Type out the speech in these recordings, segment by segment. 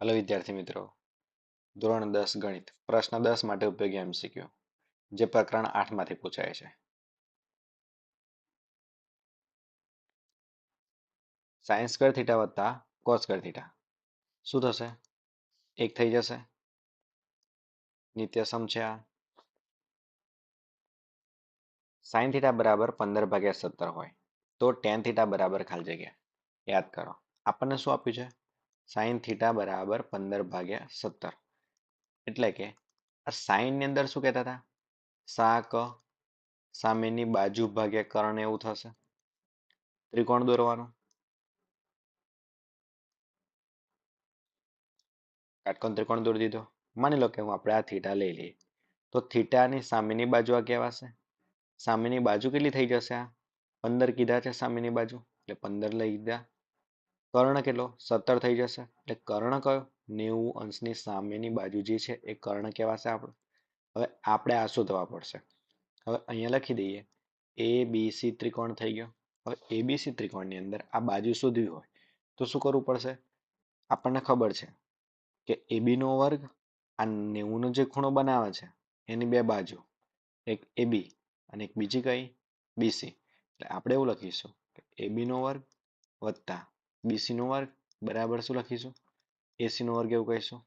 Hello विद्यार्थी मित्रों, ધોરણ 10 ગણિત પ્રશ્ન 10 માટે ઉપયોગી MCQ જે પ્રકરણ 8 માંથી પૂછાય છે. sin સ્ક્વેર થીટા વત્તા cos સ્ક્વેર થીટા શું થશે? 1 થઈ જશે. નિત્યસમ છે આ. sin થીટા બરાબર 15/17 હોય તો tan થીટા બરાબર ખાલી જગ્યા યાદ કરો. આપણને શું આપ્યું છે? sin થીટા બરાબર 15/17 એટલે કે આ sin ની અંદર શું કહેતા હતા? સાક સામેની બાજુ ભાગ્યા કર્ણ એવું થશે. ત્રિકોણ દોરવાનો. કાટકોણ ત્રિકોણ દોરી દીધો. માની લો કે હું આપણે આ થીટા લઈ લઈએ તો થીટાની સામેની બાજુ આ કહેવાશે. સામેની બાજુ કેટલી થઈ જશે? આ 15 કીધા છે સામેની બાજુ એટલે 15 લઈ લીધા. કર્ણ કેટલો? 17 થઈ જશે એટલે કર્ણ કયો? 90 અંશની સામેની બાજુ જે છે એ કર્ણ કહેવાશે આપણે. હવે આપણે આ શોધવા પડશે. હવે અહીંયા લખી દઈએ ABC ત્રિકોણ થઈ ગયો. હવે ABC ત્રિકોણની અંદર આ બાજુ શોધવી હોય તો શું કરવું પડશે? આપણને ખબર છે કે AB નો વર્ગ આ 90 નો જે ખૂણો બનાવે છે એની બે બાજુ, એક AB અને એક બીજી કઈ BC. એટલે આપણે એવું લખીશું કે AB નો વર્ગ વત્તા BC નો વર્ગ બરાબર શું લખીશું? AC નો વર્ગ એવું કહીશું.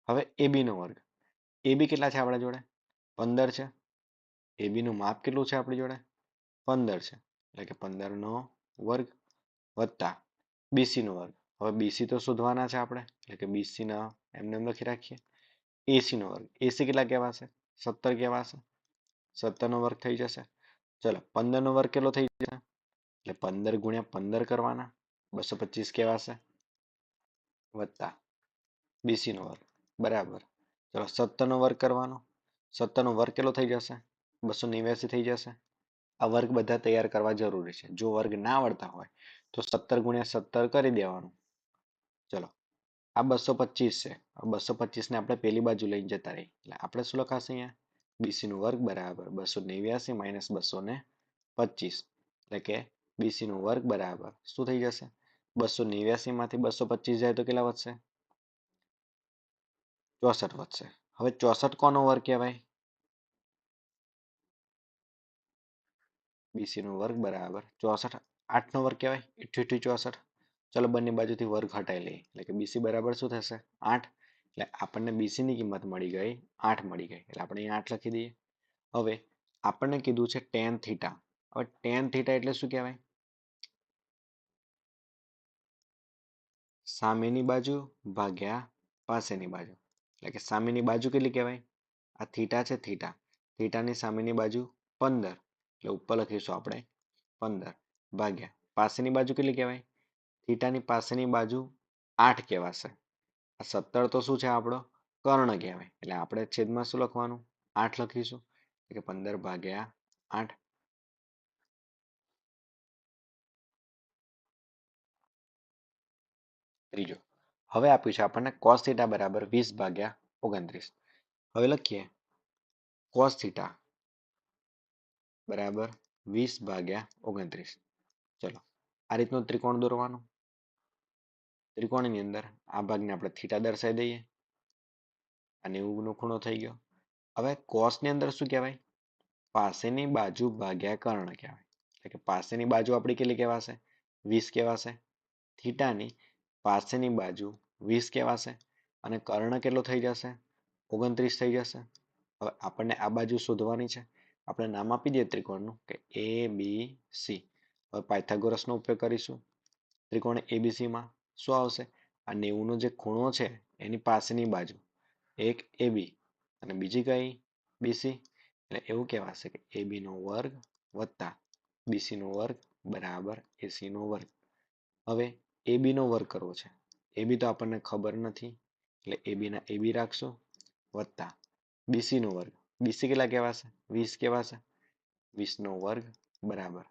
હવે AB નો વર્ગ, AB કેટલા છે આપણા જોડે? 15 છે. AB નું માપ કેટલું છે આપણી જોડે? 15 છે. એટલે કે 15 નો વર્ગ વત્તા BC નો વર્ગ. હવે BC તો શોધવાના છે આપણે એટલે કે BC ના એમને એમ લખી રાખીએ. AC નો વર્ગ, AC કેટલા કહેવાશે? 17 કહેવાશે. 17 નો વર્ગ થઈ જશે. ચલો 15 નો વર્ગ કેટલો થઈ જશે? એટલે 15 ગુણ્યા 15 કરવાના 225 કહેવાશે વત્તા BC નો વર્ગ બરાબર. ચલો 17 નો વર્ગ કરવાનો. 17 નો વર્ગ કેટલો થઈ જશે? 289 થઈ જશે. આ વર્ગ બધા તૈયાર કરવા જરૂરી છે. જો વર્ગ ના આવડતા હોય તો 17 ગુણ્યા 17 કરી દેવાનું. ચલો આ 225 છે. આ 225 ને આપણે પેલી બાજુ લઈને જતા રહીએ એટલે આપણે શું લખાશે અહીંયા? BC નો વર્ગ બરાબર 289 માઇનસ 225 એટલે કે BC નો વર્ગ બરાબર શું થઈ જશે? 289 માંથી 225 જાય તો કેટલા વધશે? 64 વધશે. હવે 64 કોનો વર્ગ કહેવાય? BC નો વર્ગ બરાબર 64. 8 નો વર્ગ કહેવાય 88 64. ચલો બંને બાજુથી વર્ગ હટાવી લઈએ એટલે કે BC બરાબર શું થશે? 8. એટલે આપણને BC ની કિંમત મળી ગઈ 8 મળી ગઈ એટલે આપણે અહીંયા 8 લખી દઈએ. હવે આપણને કીધું છે tan થીટા. હવે tan થીટા એટલે શું કહેવાય? સામેની બાજુ ભાગ્યા પાસેની બાજુ. એટલે કે સામેની બાજુ કેટલી કહેવાય? આ થીટા છે થીટા. થીટાની સામેની બાજુ 15 એટલે ઉપર લખીશું આપણે 15 ભાગ્યા પાસેની બાજુ કેટલી કહેવાય? થીટાની પાસેની બાજુ 8 કહેવાશે. આ 17 તો શું છે આપણો? કર્ણ કહેવાય. એટલે આપણે છેદમાં શું લખવાનું? 8 લખીશું. એટલે કે 15 ભાગ્યા 8. ત્રીજો હવે આપ્યું છે આપણને cos થીટા બરાબર 20/29. હવે લખીએ cos થીટા બરાબર 20/29. ચલો આ રીતનું ત્રિકોણ દોરવાનું. ત્રિકોણની અંદર આ ભાગને આપણે થીટા દર્શાવી દઈએ. આ 90 નો ખૂણો થઈ ગયો. હવે cos ની અંદર શું કહેવાય? પાસેની બાજુ ભાગ્યા કર્ણ કહેવાય. એટલે કે પાસેની બાજુ આપણી કેટલી કહેવાશે? 20 કહેવાશે. થીટાની પાસેની બાજુ 20 કહેવાશે અને કર્ણ કેટલો થઈ જશે? 29 થઈ જશે. હવે આપણને આ બાજુ શોધવાની છે. આપણે નામ આપી દઈએ ત્રિકોણનું કે ABC. હવે પાયથાગોરસનો ઉપયોગ કરીશું. ત્રિકોણ ABC માં શું આવશે? આ 90 નો જે ખૂણો છે એની પાસેની બાજુ એક AB અને બીજી કઈ BC. એટલે એવું કહેવાશે કે AB નો વર્ગ વત્તા BC નો વર્ગ બરાબર AC નો વર્ગ. હવે AB નો વર્ગ કરવો છે. AB તો આપણને ખબર નથી એટલે AB ના AB રાખશો વત્તા BC નો વર્ગ. BC કેટલા કહેવાશે? 20 કહેવાશે. 20 નો વર્ગ બરાબર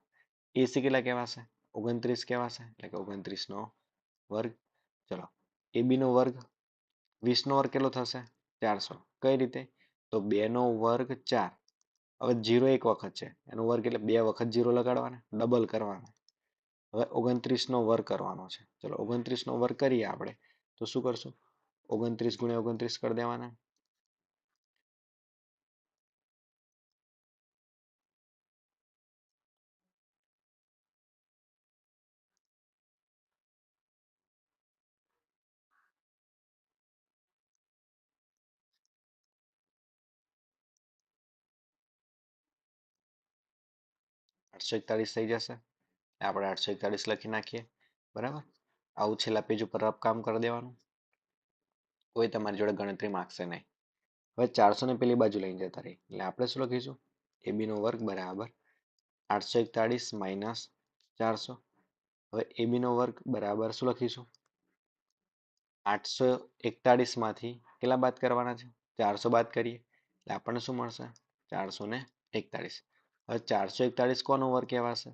AC કેટલા કહેવાશે? 29 કહેવાશે એટલે કે 29 નો વર્ગ. ચલો AB નો વર્ગ 20 નો વર્ગ કેટલો થશે? 400. કઈ રીતે? તો 2 નો વર્ગ 4. હવે 0 એક વખત છે એનો વર્ગ એટલે 2 વખત 0 લગાડવાના ડબલ કરવાના. હવે 29 નો વર્ગ કરવાનો છે. ચલો 29 નો વર્ગ કરીએ આપણે તો શું કરશું? 29 ગુણ્યા 29 કરી દેવાના. 841 થઈ જશે. આપણે 841 લખી નાખીએ. બરાબર. આવું છેલ્લા પેજ ઉપર રફ કામ કરી દેવાનું. કોઈ તમારી જોડે ગણતરી માંગશે નહીં. હવે 400 ને પેલી બાજુ લઈને જતા રહી એટલે આપણે શું લખીશું? AB નો વર્ગ બરાબર 841 માઇનસ 400. હવે AB નો વર્ગ બરાબર શું લખીશું? 841 માંથી કેટલા બાદ કરવાના છે? 400 બાદ કરીએ એટલે આપણને શું મળશે? 441. હવે 441 કોનો વર્ગ કહેવાશે?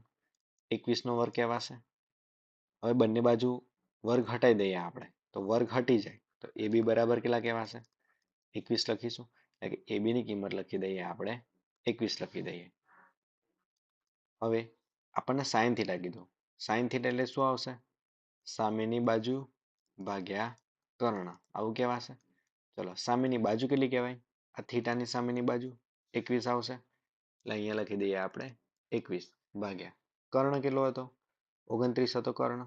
21 નો વર્ગ કહેવાશે. હવે બંને બાજુ વર્ગ હટાઈ દઈએ આપણે તો વર્ગ હટી જાય તો AB બરાબર કેટલા કહેવાશે? 21 લખીશું. એટલે કે AB ની કિંમત લખી દઈએ આપણે 21 લખી દઈએ. હવે આપણને સાઈન થીટા કીધું. સાઈન થીટા એટલે શું આવશે? સામેની બાજુ ભાગ્યા કર્ણ. આવું કહેવાશે. ચલો સામેની બાજુ કેટલી કહેવાય? આ થીટાની સામેની બાજુ 21 આવશે. એટલે અહીંયા લખી દઈએ આપણે 21 ભાગ્યા કર્ણ કેટલો હતો? 29 હતો કર્ણ.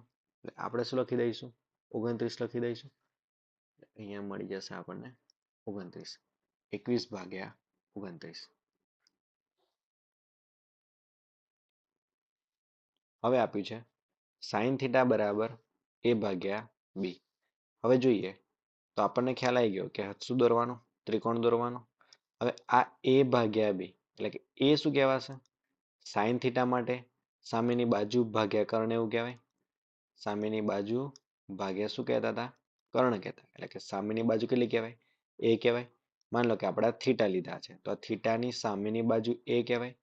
એટલે આપણે શું લખી દઈશું? 29 લખી દઈશું. અહીંયા મળી જશે આપણને 29. 21 ભાગ્યા 29. હવે આપ્યું છે સાઈન થીટા બરાબર A ભાગ્યા B. હવે જોઈએ તો આપણને ખ્યાલ આવી ગયો કે શું દોરવાનું? ત્રિકોણ દોરવાનો. હવે આ A ભાગ્યા B એટલે કે A શું કહેવાશે? સાઈન થીટા માટે સામેની બાજુ ભાગ્યા કર્ણ એવું કહેવાય. સામેની બાજુ ભાગ્યા શું કહેતા હતા? કર્ણ કહેતા. એટલે કે સામેની બાજુ કેટલી કહેવાય? A કહેવાય. માની લો કે આપણે થીટા લીધા છે તો આ થીટાની સામેની બાજુ A કહેવાય.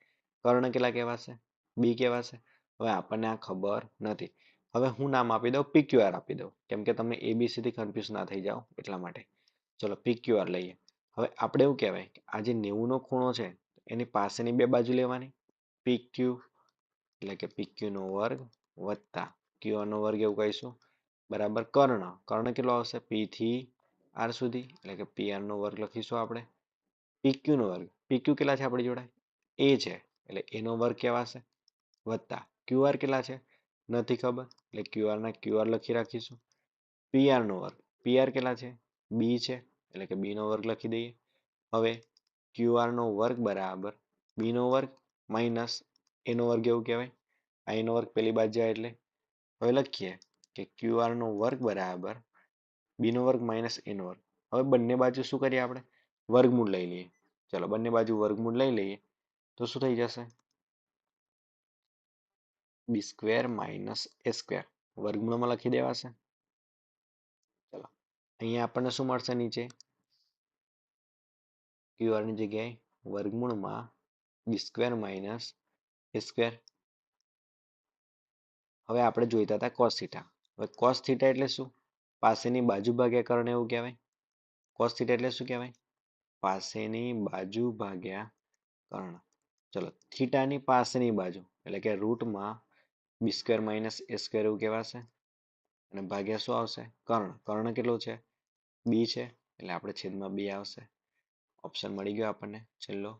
કર્ણ કેટલા કહેવાશે? B કહેવાશે. હવે આપણને આ ખબર નથી. હવે હું નામ આપી દઉં PQR આપી દઉં કેમ કે તમે ABC થી કન્ફ્યુઝ ના થઈ જાઓ એટલા માટે. ચલો PQR લઈએ. હવે આપણે એવું કહેવાય કે આ જે 90 નો ખૂણો છે એની પાસેની બે બાજુ લેવાની. PQ એટલે કે PQ નો વર્ગ વત્તા QR નો વર્ગ એવું કહીશું બરાબર કર્ણ. કર્ણ કેટલો આવશે? P થી R સુધી એટલે કે PR નો વર્ગ લખીશું આપણે. PQ નો વર્ગ. PQ કેટલા છે આપણી જોડે? A છે એટલે એનો વર્ગ કહેવાશે વત્તા QR કેટલા છે? નથી ખબર એટલે QR ના QR લખી રાખીશું. PR નો વર્ગ. PR કેટલા છે? B છે એટલે કે B નો વર્ગ લખી દઈએ. હવે QR નો વર્ગ બરાબર B નો વર્ગ માઇનસ એનો વર્ગ એવું કહેવાય. આ એનો વર્ગ પેલી બાજુ જાય એટલે હવે લખીએ કે QR નો વર્ગ બરાબર B નો વર્ગ માઇનસ એનો વર્ગ. હવે બંને બાજુ શું કરીએ આપણે? વર્ગમૂળ લઈ લઈએ. ચલો બંને બાજુ વર્ગમૂળ લઈ લઈએ તો શું થઈ જશે? B square minus A square વર્ગમૂળમાં લખી દેવાશે. ચલો અહીંયા આપણને શું મળશે? નીચે QR ની જગ્યાએ વર્ગમૂળમાં B square minus A square. હવે આપણે જોઈતા હતા cos થીટા. હવે cos થીટા એટલે શું? પાસેની બાજુ ભાગ્યા કર્ણ એવું કહેવાય. cos થીટા એટલે શું કહેવાય? પાસેની બાજુ ભાગ્યા કર્ણ. ચલો થીટાની પાસેની બાજુ એટલે કે રૂટમાં B square minus A square એવું કહેવાશે. અને ભાગ્યા શું આવશે? કર્ણ. કર્ણ કેટલું છે? B છે એટલે આપણે છેદમાં 2 આવશે. ઓપ્શન મળી ગયો આપણને છેલ્લો.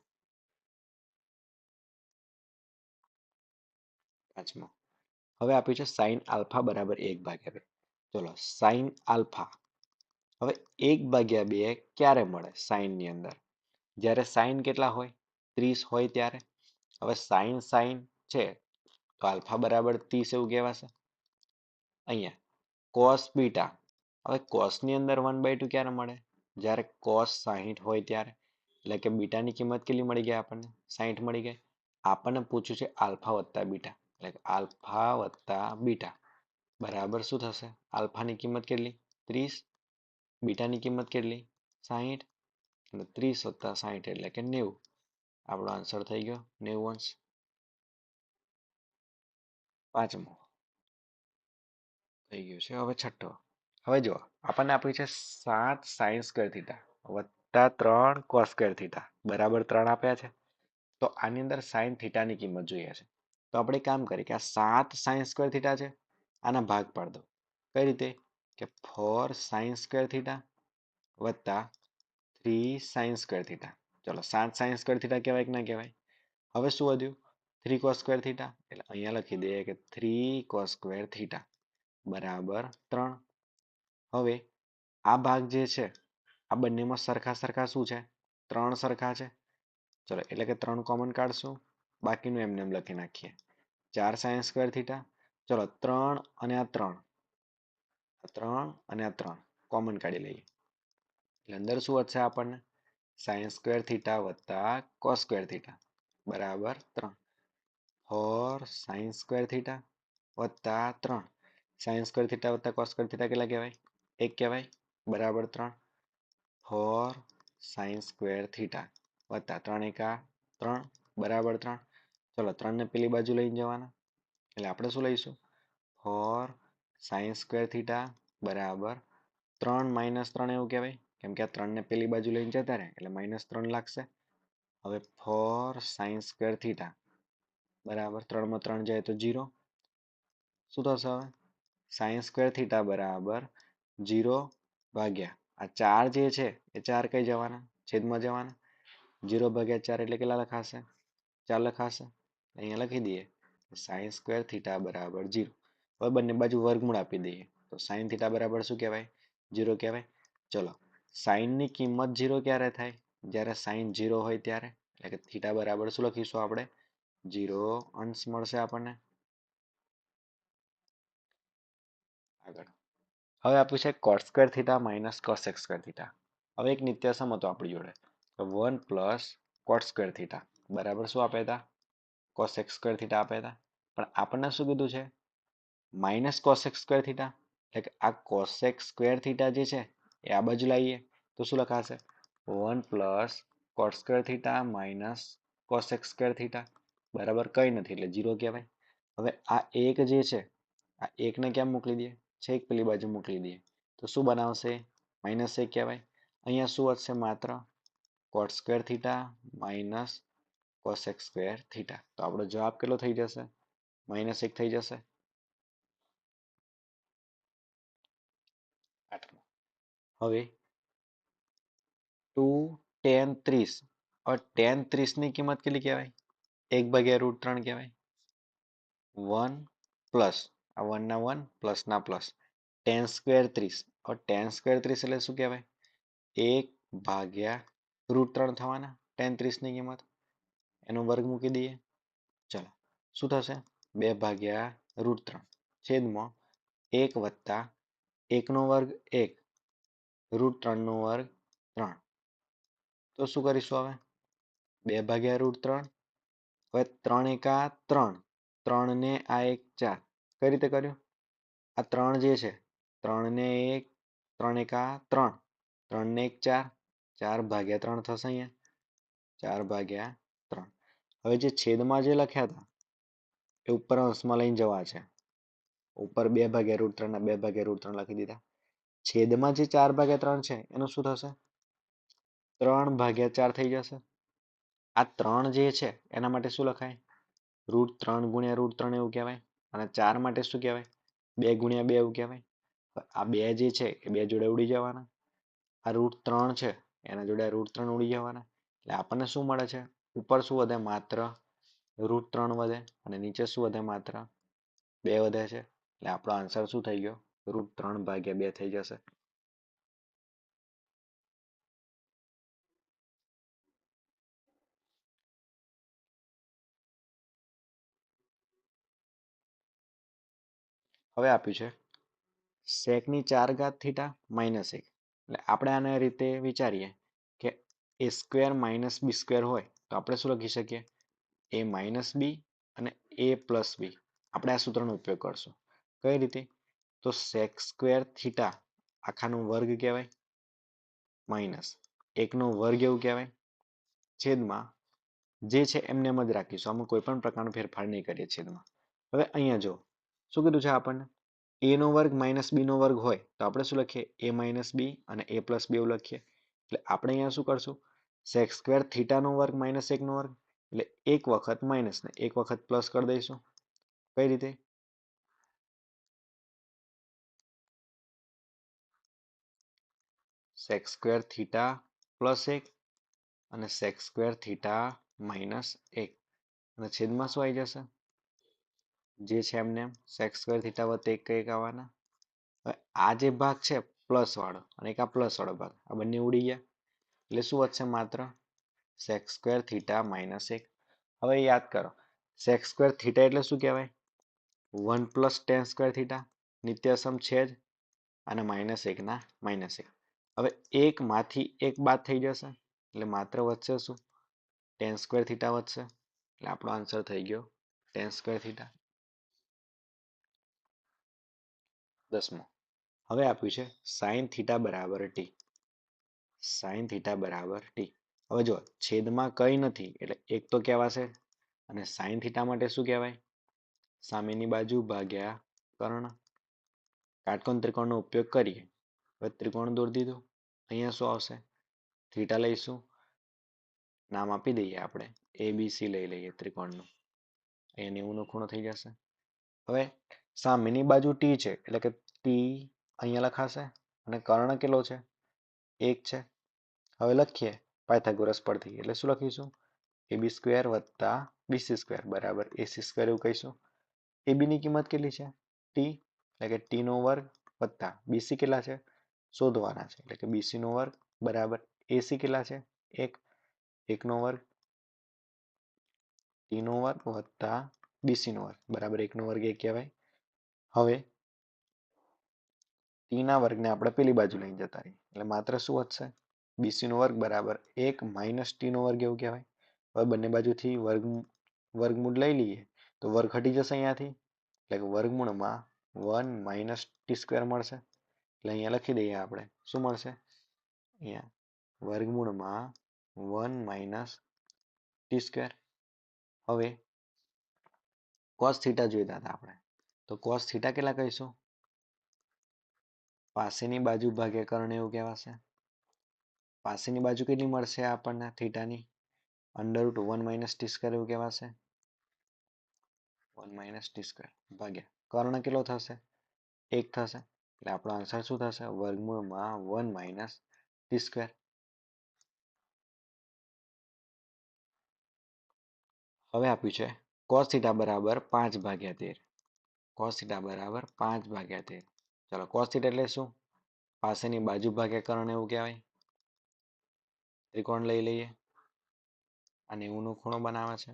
પાંચમો. હવે આપ્યું છે સાઈન આલ્ફા બરાબર 1/2. ચલો સાઈન આલ્ફા. હવે 1/2 ક્યારે મળે? સાઈન ની અંદર જ્યારે સાઈન કેટલા હોય? 30 હોય ત્યારે. હવે સાઈન સાઈન છે તો આલ્ફા બરાબર 30 એવું કહેવાશે. અહીંયા કોસ બીટા. હવે કોસ ની અંદર 1/2 ક્યારે મળે? જ્યારે કોસ 60 હોય ત્યારે. એટલે કે બીટાની કિંમત કેટલી મળી ગઈ આપણને? 60 મળી ગઈ. આપણને પૂછ્યું છે આલ્ફા વત્તા બીટા એટલે કે આલ્ફા વત્તા બીટા બરાબર શું થશે? આલ્ફાની કિંમત કેટલી? 30. બીટાની કિંમત કેટલી? 60. અને 30 વત્તા 60 એટલે કે 90. આપણો આન્સર થઈ ગયો 90 અંશ. પાંચમો થઈ ગયું છે. હવે છઠ્ઠો. હવે જો આપણને આપ્યું છે 7 સાઈન સ્ક્વેર થીટા વત્તા 3 કોસ સ્ક્વેર થીટા બરાબર 3 આપ્યા છે. તો આની અંદર સાઈન થીટાની કિંમત જોઈએ છે. તો આપણે કામ કરીએ કે આ 7 સાઈન સ્ક્વેર થીટા છે આના ભાગ પાડ દો. કઈ રીતે? કે 4 સાઈન સ્ક્વેર થીટા વત્તા 3 sin² ચલો 7 sin² કહેવાય કે ના કહેવાય? હવે શું વધ્યું? 3 cos² એટલે અહીંયા લખી દઈએ કે 3 cos² બરાબર 3. હવે આ ભાગ જે છે આ બંનેમાં સરખા સરખા શું છે? 3 સરખા છે. ચલો એટલે કે 3 કોમન કાઢશું, બાકીનું એમને એમ લખી નાખીએ. 4 sin². ચલો 3 અને આ 3, 3 અને આ 3 કોમન કાઢી લઈએ. એટલે અંદર શું વધશે આપણને? sin² વત્તા cos² બરાબર 3. 4 sin² વત્તા 3 sin² વત્તા cos² કેટલા કહેવાય? 1 કહેવાય બરાબર 3. 4 sin² વત્તા 3 એકા 3 બરાબર 3. ચલો 3 ને પેલી બાજુ લઈને જવાના એટલે આપણે શું લઈશું? 4 sin² બરાબર 3 - 3 એવું કહેવાય, કેમ કે આ 3 ને પેલી બાજુ લઈને જતા રહે એટલે -3 લાગશે. હવે 4 sin² બરાબર 3 માં 3 જાય તો 0. શું થશે હવે? sin² બરાબર 0 ભાગ્યા આ 4 જે છે એ 4 કઈ જવાના? છેદમાં જવાના. 0 ભાગ્યા 4 એટલે કેટલા લખાશે? 4 લખાશે. અહીંયા લખી દઈએ sin² બરાબર 0. હવે બંને બાજુ વર્ગમૂળ આપી દઈએ તો sin θ બરાબર શું કહેવાય? 0 કહેવાય. ચલો sin ની કિંમત 0 ક્યારે થાય? જ્યારે sin 0 હોય ત્યારે. એટલે કે θ બરાબર શું લખીશું આપણે? 0 અંશ મળશે આપણને. આગળ હવે આપ્યું છે cot² માઇનસ cosec². હવે એક નિત્યસમ હતો આપણી જોડે 1 પ્લસ cot² બરાબર શું આપ્યા હતા? cosec² આપ્યા હતા. પણ આપણને શું કીધું છે? માઇનસ cosec² એટલે કે આ cosec² જે છે એ આ બાજુ લાવીએ તો શું લખાશે? 1 પ્લસ cot² માઇનસ cosec² બરાબર કંઈ નથી એટલે 0 કહેવાય. હવે આ એક જે છે આ એકને ક્યાં મોકલી દઈએ? છેક પેલી બાજુ મોકલી દઈએ તો શું બનાવશે? -1 કહેવાય. અહીંયા શું વધશે? માત્ર cot² માઇનસ cosec². તો આપણો જવાબ કેટલો થઈ જશે? -1 થઈ જશે. 8. હવે 2 tan 30. હવે tan 30 ની કિંમત કેટલી કહેવાય? 1/√3 કહેવાય. 1 પ્લસ આ 1 ના 1 પ્લસ ના પ્લસ tan² 30. હવે tan² 30 એટલે શું કહેવાય? 1/√3 થવાના tan 30 ની કિંમત. એનો વર્ગ મૂકી દઈએ. ચલો શું થશે? 2/√3 છેદમાં 1 વત્તા 1 નો વર્ગ 1 √3 નો વર્ગ 3. તો શું કરીશું હવે? 2/√3. હવે 3 એકા 3, 3 ને આ 1 4. કઈ રીતે કર્યું? આ 3 જે છે 3 ને 1, 3 એકા 3, 3 ને 1 4, 4/3 થશે અહીંયા 4/3. હવે જે છેદમાં જે લખ્યા હતા એ ઉપર અંશમાં લઈને જવા છે. ઉપર 2/√3 ના 2/√3 લખી દીધા. છેદમાં જે 4/3 છે એનું શું થશે? 3/4 થઈ જશે. આ 3 જે છે એના માટે શું લખાય? √3 ગુણ્યા √3 એવું કહેવાય. અને 4 માટે શું કહેવાય? 2 ગુણ્યા 2 એવું કહેવાય. આ 2 જે છે એ 2 જોડે ઉડી જવાના. આ √3 છે એના જોડે √3 ઉડી જવાના. એટલે આપણને શું મળે છે? ઉપર શું વધે? માત્ર √3 વધે અને નીચે શું વધે? માત્ર 2 વધે છે. એટલે આપણો આન્સર શું થઈ ગયો? √3/2 થઈ જશે. હવે આપ્યું છે સેકની 4 ઘાત θ -1. એટલે આપણે આને રીતે વિચારીએ કે a² - b² હોય તો આપણે શું લખી શકીએ? a - b અને a + b. આપણે આ સૂત્રનો ઉપયોગ કરશું. કઈ રીતે? તો sec² આખાનો વર્ગ કહેવાય માઇનસ 1 નો વર્ગ એવું કહેવાય છેદમાં જે છે એમને એમ જ રાખીશું. આમાં કોઈ પણ પ્રકારનો ફેરફાર નહીં કરીએ છેદમાં. હવે અહીંયા જો શું કીધું છે આપણને? a નો વર્ગ - b નો વર્ગ હોય તો આપણે શું લખીએ? a - b અને a + b એવું લખીએ. એટલે આપણે અહીંયા શું કરશું? sec² નો વર્ગ -1 નો વર્ગ એટલે એક વખત માઇનસ ને એક વખત પ્લસ કરી દઈશું. કઈ રીતે? સેક સ્ક્વેર થીટા પ્લસ 1 અને સેક સ્ક્વેર થીટા માઇનસ 1 અને છેદમાં શું આવી જશે? જે છે એમને સેક સ્ક્વેર થીટા વત્તા 1 કંઈક આવવાના. હવે આ જે ભાગ છે પ્લસ વાળો અને એક આ પ્લસ વાળો ભાગ, આ બંને ઉડી ગયા એટલે શું વધશે? માત્ર સેક સ્ક્વેર થીટા માઇનસ 1. હવે યાદ કરો, સેક સ્ક્વેર થીટા એટલે શું કહેવાય? 1 પ્લસ ટેન સ્ક્વેર થીટા, નિત્યસમ છે જ, અને માઇનસ 1 ના માઇનસ 1. હવે એક માંથી એક બાદ થઈ જશે એટલે માત્ર વધશે શું? ટેન સ્ક્વેર થીટા વધશે. એટલે આપણો આન્સર થઈ ગયો ટેન સ્ક્વેર થીટા. 10મો. હવે આપ્યું છે સાઈન થીટા બરાબર ટી. સાઈન થીટા બરાબર ટી. હવે જો છેદમાં કંઈ નથી એટલે એક તો કહેવાશે, અને સાઈન થીટા માટે શું કહેવાય? સામેની બાજુ ભાગ્યા કર્ણ. કાટકોણ ત્રિકોણનો ઉપયોગ કરીએ. હવે ત્રિકોણ દોરી દીધું. અહીંયા શું આવશે? થીટા લઈશું, નામ આપી દઈએ આપણે, ABC લઈ લઈએ ત્રિકોણનું. અહીંયા 90 નો ખૂણો થઈ જશે. હવે સામેની બાજુ ટી છે એટલે કે ટી અહીંયા લખાશે, અને કર્ણ કેટલો છે? 1 છે. હવે લખીએ પાયથાગોરસ પરથી, એટલે શું લખીશું? AB સ્ક્વેર વત્તા BC સ્ક્વેર બરાબર AC સ્ક્વેર એવું કહીશું. AB ની કિંમત કેટલી છે? ટી, એટલે કે ટી નો વર્ગ વત્તા BC કેટલા છે? શોધવાના છે, એટલે કે BC નો વર્ગ બરાબર AC કેટલા છે? 1 નો વર્ગ, ટી નો વર્ગ વત્તા BC નો વર્ગ બરાબર 1 નો વર્ગ 1 કહેવાય. હવે ટી ના વર્ગને આપણે પેલી બાજુ લઈને જતા રહીએ એટલે માત્ર શું વધશે? BC નો વર્ગ બરાબર 1 માઇનસ ટી નો વર્ગ એવું કહેવાય. હવે બંને બાજુથી વર્ગમૂળ લઈ લઈએ તો વર્ગ ઘટી જશે અહીંયાથી, એટલે કે વર્ગમૂળમાં 1 માઇનસ ટી સ્ક્વેર મળશે. એટલે અહીંયા લખી દઈએ આપણે, શું મળશે? અહીંયા વર્ગમૂળમાં 1 માઇનસ ટી સ્ક્વેર. હવે કોસ થીટા જોઈતા હતા આપણે, તો કોસ થીટા કેટલા કહીશું? પાસેની બાજુ ભાગ્યા કર્ણ એવું કહેવાશે. પાસેની બાજુ કેટલી મળશે આપણને થીટાની? Under root 1 minus t square એવું કહેવાશે. 1 માઇનસ ટી સ્ક્વેર ભાગ્યા કર્ણ કેટલો થશે? 1 થશે. એટલે આપણો આન્સર શું થશે? વર્ગમૂળમાં 1 માઇનસ ટી સ્ક્વેર. હવે આપ્યું છે cos થીટા બરાબર 5/13. cos થીટા બરાબર 5/13. ચલો cos થીટા એટલે શું? પાસેની બાજુ ભાગ્યા કર્ણ એવું કહેવાય. ત્રિકોણ લઈ લઈએ, અને 90 નો ખૂણો બનાવે છે,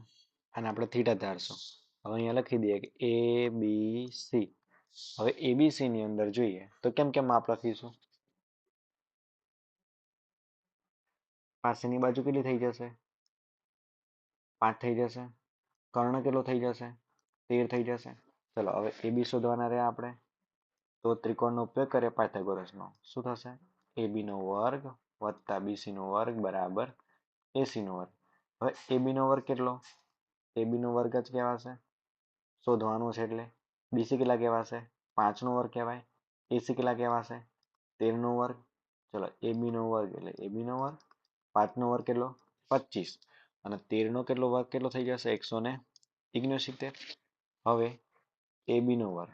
અને આપણે થીટા ધારશું. હવે અહીંયા લખી દઈએ કે ABC. હવે ABC ની અંદર જોઈએ તો કેમ કેમ માપ લખીશું? પાસેની બાજુ કેટલી થઈ જશે? 5 થઈ જશે. કર્ણ કેટલો થઈ જશે? 13 થઈ જશે. ચલો હવે AB શોધવાના રહ્યા આપણે, તો ત્રિકોણનો ઉપયોગ કરીએ પાયથાગોરસનો. શું થશે? AB નો વર્ગ વત્તા BC નો વર્ગ બરાબર AC નો વર્ગ. હવે AB નો વર્ગ કેટલો? AB નો વર્ગ જ કહેવાશે, શોધવાનું છે એટલે. BC કેટલા કહેવાશે? 5 નો વર્ગ કહેવાય. AC કેટલા કહેવાશે? 13 નો વર્ગ. ચલો AB નો વર્ગ એટલે AB નો વર્ગ, 5 નો વર્ગ કેટલો? 25, અને 13 નો કેટલો વર્ગ કેટલો થઈ જશે? 169. હવે AB નો વર્ગ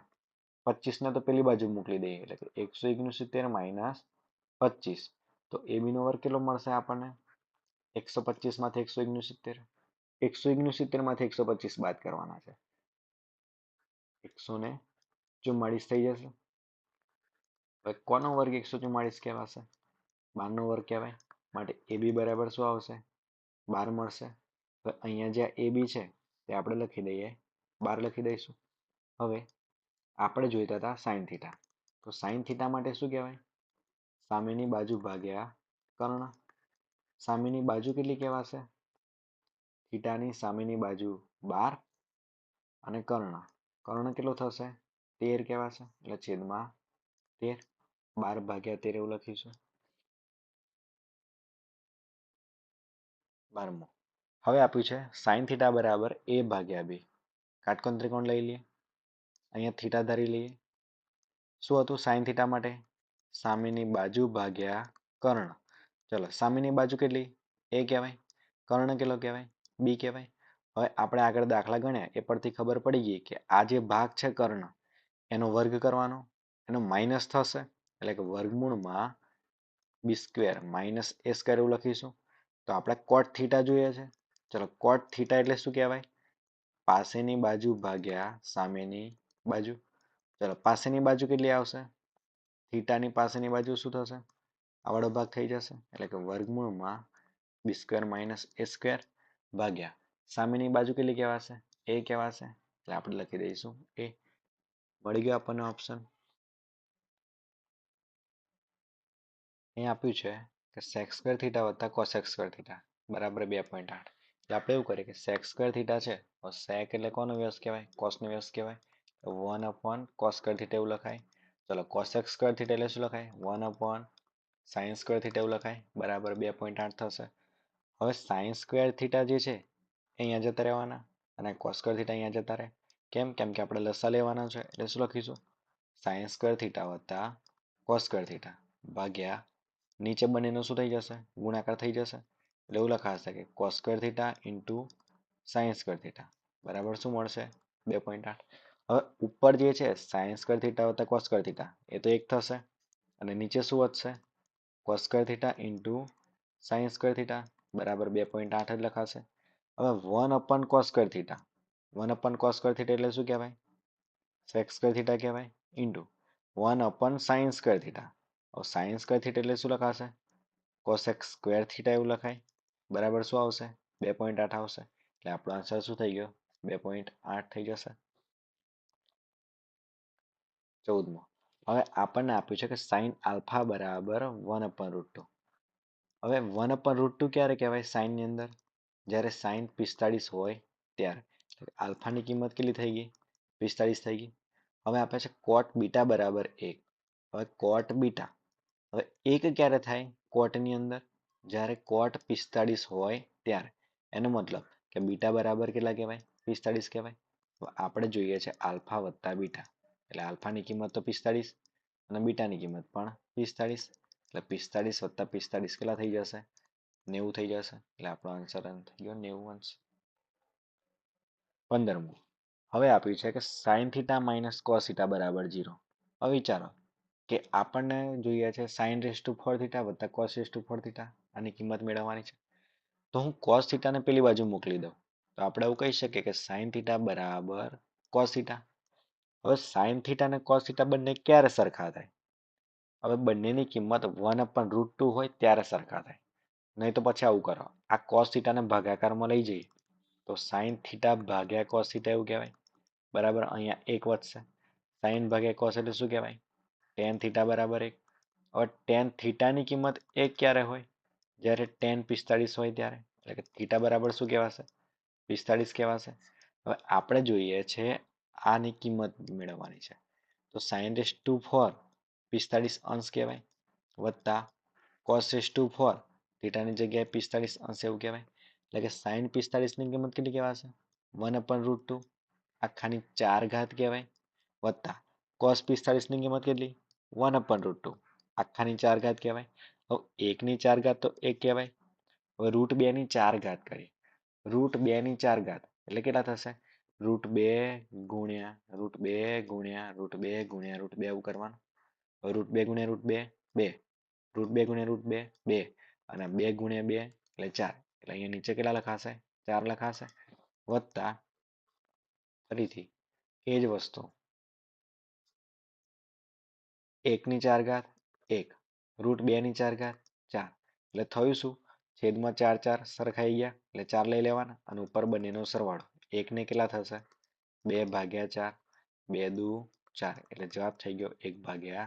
25 ને તો પેલી બાજુ મોકલી દઈએ એટલે કે 169 માઇનસ 25. તો AB નો વર્ગ કેટલો મળશે આપણને? 125 માંથી 169. 169 માંથી 125 બાદ કરવાના છે, 144 થઈ જશે. હવે કોનો વર્ગ 144 કહેવાશે? 12 નો વર્ગ કહેવાય. માટે AB બરાબર શું આવશે? 12 મળશે. હવે અહીંયા જે AB છે તે આપણે લખી દઈએ, 12 લખી દઈશું. હવે આપણે જોઈતા હતા સાઈન થીટા, તો સાઈન થીટા માટે શું કહેવાય? સામેની બાજુ ભાગ્યા કર્ણ. સામેની બાજુ કેટલી કહેવાશે? થીટાની સામેની બાજુ 12, અને કર્ણ કેટલો થશે? 13 કહેવાશે, એટલે છેદમાં 13. 12/13 એવું લખીશું. 12મો. હવે આપ્યું છે સાઈન થીટા બરાબર A/B. કાટકોણ ત્રિકોણ લઈ લઈએ, અહીંયા થીટા ધારી લઈએ. શું હતું સાઈન થીટા માટે? સામેની બાજુ ભાગ્યા કર્ણ. ચલો સામેની બાજુ કેટલી? A કહેવાય. કર્ણ કેટલો કહેવાય? B કહેવાય. હવે આપણે આગળ દાખલા ગણ્યા એ પરથી ખબર પડી ગઈ કે આ જે ભાગ છે કર્ણ, એનો વર્ગ કરવાનો, એનો માઇનસ થશે, એટલે કે વર્ગમૂળમાં બી સ્ક્વેર માઇનસ એ સ્ક્વેર એવું લખીશું. તો આપણે કોટ થીટા જોઈએ છે. ચલો કોટ થીટા એટલે શું કહેવાય? પાસેની બાજુ ભાગ્યા સામેની બાજુ. ચલો પાસેની બાજુ કેટલી આવશે? થીટાની પાસેની બાજુ શું થશે? આવડો ભાગ થઈ જશે એટલે કે વર્ગમૂળમાં બી સ્ક્વેર માઇનસ એ સ્ક્વેર ભાગ્યા સામેની બાજુ કેટલી કહેવાશે? એ કહેવાશે. એટલે આપણે લખી દઈશું એ. મળી ગયો આપણને ઓપ્શન. અહીં આપ્યું છે કે સેક સ્ક્વેર થીટા વત્તા કોસેક સ્ક્વેર થીટા બરાબર 2.8. એટલે આપણે એવું કરીએ કે સેક સ્ક્વેર થીટા છે તો સેક એટલે કોનો વ્યસ્ત કહેવાય? કોસનો વ્યસ્ત કહેવાય. 1 કોસ સ્ક્વેર થીટા એવું લખાય. ચલો કોસેક સ્ક્વેર થીટા એટલે શું લખાય? 1 સાઇન સ્ક્વેર થીટા એવું લખાય બરાબર 2.8 થશે. હવે સાઇન સ્ક્વેર થીટા જે છે એ અહીંયા જતા રહેવાના અને કોસ સ્ક્વેર થીટા અહીંયા જતા રહે. કેમ? કેમ કે આપણે લસા લેવાના છે એટલે શું લખીશું? સાઇન સ્ક્વેર થીટા વત્તા કોસ સ્ક્વેર થીટા ભાગ્યા નીચે બંનેનો શું થઈ જશે? ગુણાકાર થઈ જશે. એટલે એવું લખાશે કે cos square theta into sine square theta બરાબર શું મળશે? 2.8. હવે ઉપર જે છે સાઇન સ્ક્વેર થીટા વત્તા કોસ સ્ક્વેર થીટા એ તો 1 થશે અને નીચે શું વધશે? Cos square theta into sine square theta બરાબર 2.8 જ લખાશે. હવે 1 cos square theta 1 cos square theta એટલે શું કહેવાય? સેક સ્ક્વેર થીટા કહેવાય ઇન્ટુ 1 સાઇન સ્ક્વેર થીટા. હવે સાઇન સ્ક્વેર થીટા એટલે શું લખાશે? કોસેક સ્ક્વેર થીટા એવું લખાય બરાબર શું આવશે? 2.8 આવશે. એટલે આપણો આન્સર શું થઈ ગયો? 2.8 થઈ જશે. 14મો. હવે આપણને આપ્યું છે કે સાઇન આલ્ફા બરાબર 1/√2. હવે 1/√2 ક્યારે કહેવાય સાઇનની અંદર? જ્યારે સાઇન 45 હોય ત્યારે. આલ્ફાની કિંમત કેટલી થઈ ગઈ? 45 થઈ ગઈ. હવે આપે છે કોટ બીટા બરાબર 1. હવે કોટ બીટા હવે 1 ક્યારે થાય કોટની અંદર? જ્યારે કોટ 45 હોય ત્યારે. એનો મતલબ કે બીટા બરાબર કેટલા કહેવાય? 45 કહેવાય. તો આપણે જોઈએ છે આલ્ફા વત્તા બીટા. એટલે આલ્ફાની કિંમત તો 45 અને બીટાની કિંમત પણ 45. એટલે 45 વત્તા 45 કેટલા થઈ જશે? 90 થઈ જશે. એટલે આપણો આન્સર થઈ ગયો 90 અંશ. 15મું. હવે આપ્યું છે કે sine theta minus cos theta બરાબર 0. હવે વિચારો કે આપણને જોઈએ છે સાઇન રેસ ટુ 4 થીટા વત્તા કોસ રેસ ટુ 4 થીટા. આની કિંમત મેળવવાની છે. તો હું કોસ થીટાને પેલી બાજુ મોકલી દઉં. તો આપણે એવું કહી શકીએ કે સાઇન થીટા બરાબર કોસ થીટા. હવે સાઇન થીટા અને કોસ થીટા બંને ક્યારે સરખા થાય? હવે બંનેની કિંમત 1/√2 હોય ત્યારે સરખા થાય. નહીં તો પછી આવું કરો, આ કોસ થીટાને ભાગાકારમાં લઈ જઈએ તો સાઇન થીટા ભાગ્યા કોસ થીટા એવું કહેવાય બરાબર. અહીંયા 1 વધશે. સાઇન ભાગ્યા કોસ એટલે શું કહેવાય? ટેન થીટા બરાબર 1. હવે ટેન થીટાની કિંમત 1 ક્યારે હોય? જ્યારે ટેન 45 હોય ત્યારે. એટલે કે થીટા બરાબર શું કહેવાશે? 45 કહેવાશે. હવે આપણે જોઈએ છે આની કિંમત મેળવવાની છે. તો સાઇન રેસ ટુ 4 45 અંશ કહેવાય વત્તા કોસ રેસ ટુ 4 થીટાની જગ્યાએ 45 અંશ એવું કહેવાય. એટલે કે સાઇન 45ની કિંમત કેટલી કહેવાશે? 1/√2 આખાની 4 ઘાત કહેવાય વત્તા કોસ 45ની કિંમત કેટલી? 1/√2 આખાની 4 ઘાત કહેવાય. હવે 1ની 4 ઘાત તો 1 કહેવાય. હવે √2ની 4 ઘાત કરીએ. √2ની 4 ઘાત એટલે કેટલા થશે? √2 ગુણ્યા √2 ગુણ્યા √2 ગુણ્યા √2 એવું કરવાનું. હવે √2 ગુણ્યા √2 2. √2 ગુણ્યા √2 2 અને 2 ગુણ્યા 2 એટલે 4. એટલે અહીંયા નીચે કેટલા લખાશે? 4 લખાશે વત્તા ફરીથી એ જ વસ્તુ 1ની 4 ઘાત 1 √2ની 4 ઘાત 4. એટલે થયું શું? છેદમાં 4 4 સરખાઈ ગયા એટલે 4 લઈ લેવાના અને ઉપર બંનેનો સરવાળો 1ને કેટલા થશે? 2/4 2 દુ 4 એટલે જવાબ થઈ ગયો 1/2.